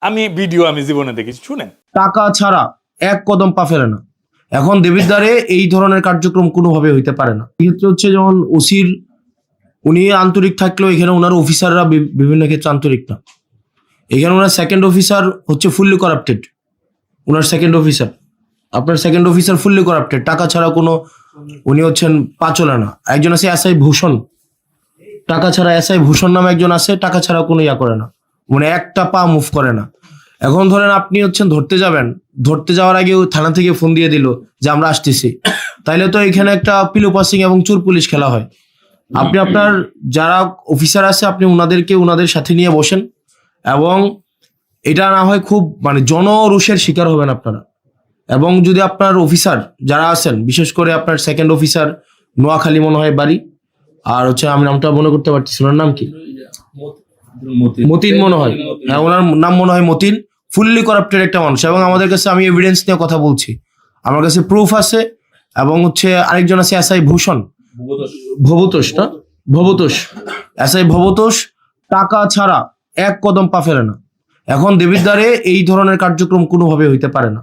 আমি ভিডিও আমি জীবনে দেখেছি, শুনেন। টাকা ছাড়া এক কদম পা ফেলে না। এখন দেবিদ্বারে এই ধরনের কার্যক্রম কোনোভাবে হইতে পারে না। ক্ষেত্রে হচ্ছে যেমন ওসির উনি আন্তরিক থাকলেও এখানে ওনার অফিসাররা বিভিন্ন ক্ষেত্রে আন্তরিক না। এখানে ওনার সেকেন্ড অফিসার হচ্ছে ফুললি করাপ্টেড। ওনার সেকেন্ড অফিসার, আপনার সেকেন্ড অফিসার ফুললি করাপ্টেড, টাকা ছাড়া কোনো, উনি হচ্ছেন পা চলে না। একজন আছে এসআই ভূষণ, টাকা ছাড়া এসআই ভূষণ নামে একজন আছে, টাকা ছাড়া কোনো ইয়া করে না, মানে একটা পা মুভ করে না। এখন ধরেন আপনি হচ্ছেন ধরতে যাবেন, ধরতে যাওয়ার আগে থানা থেকে ফোন দিয়ে দিল যে আমরা আসতেছি, তাইলে তো এখানে একটা পিলো পাসিং এবং চোর পুলিশ খেলা হয়। আপনি আপনার যারা অফিসার আছে আপনি ওনাদেরকে ওনাদের সাথে নিয়ে বসেন, এবং এটা না হয় খুব মানে জনরোষের শিকার হবেন আপনারা। এবং যদি আপনার অফিসার যারা আছেন, বিশেষ করে আপনার সেকেন্ড অফিসার নোয়াখালী মনে হয় বাড়ি, আর হচ্ছে আমি নামটা মনে করতে পারতেছি, ওনার নাম কি, মতিন মনে হয়, হ্যাঁ ওনার নাম মনে হয় মতিন। ফুললি করাপ্টেড একটা মানুষ, এবং আমাদের কাছে, আমি এভিডেন্স নিয়ে কথা বলছি, আমার কাছে প্রুফ আছে। এবং হচ্ছে আরেকজন আছে এসআই ভূষণ, ভবতোষ না, ভবতোষ, এসআই ভবতোষ টাকা ছাড়া এক কদম পা ফেলে না। এখন দেবিদ্বারে এই ধরনের কার্যক্রম কোনোভাবে হইতে পারে না।